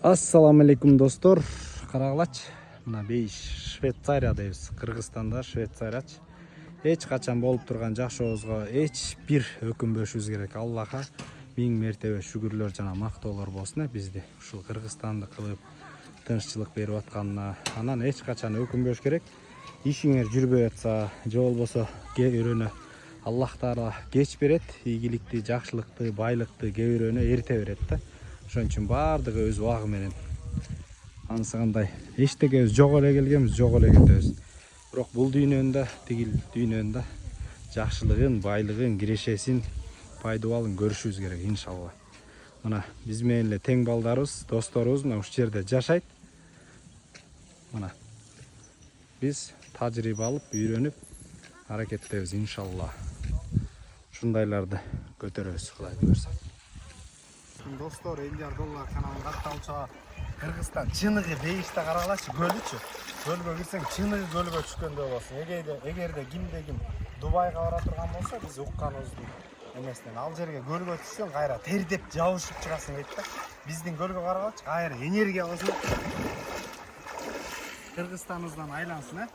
Assalamu alaikum dostlar. Qarag'laч. Mana beyiş Shvetsariyadayız. Qirg'izistonda Shvetsariyaч. Hech qachon bo'lib turgan жакшыбызга hech bir өкүнбөшүбүз керек. Аллаха миң мертебе шүгүрлөр жана мактоолор болсун. Бизди ушул Кыргызстанды кылып тынччылык берип атканына анан hech qachon өкүнбөш керек. Ишиңер жүрбөй атса, же болбосо кээ-бирөөнө Аллах Таала кеч берет, ийгиликти, жакшылыкты, байлыкты кээ-бирөөнө эрте берет да. Ошон үчүн баардыгы өз убагы менен ансыгандай эчтекебиз жок эле келгенбиз, жок эле кетебиз. Бирок бул дүйнөндө, тигил дүйнөндө жакшылыгын, байлыгын, кирешесин, пайдубалын көрүшүбүз керек иншалла. Мына биз менен эле тең балдарыбыз, досторубуз мына ушул жерде жашайт. Мына биз тажрыйба алып, үйрөнүп аракеттебиз иншалла. Ушундайларды көтөрөбүз, Кудай буйрса. Достор, $50 каналын катталча Кыргызстан чыныгы бейиште карагалачы, көлүчү. Көлгө кирсең чыныгы көлгө түшкөндөй болосуң. Эгерде кимде ким Дубайга бара турган болсо, биз укканыбыздын эмесинен ал жерге көлгө түшсөң, кайра тердеп жабышып чыгасың дейт да. Биздин көлгө карагалачы, кайра энергия болсун. Кыргызстаныбыздан айлансын,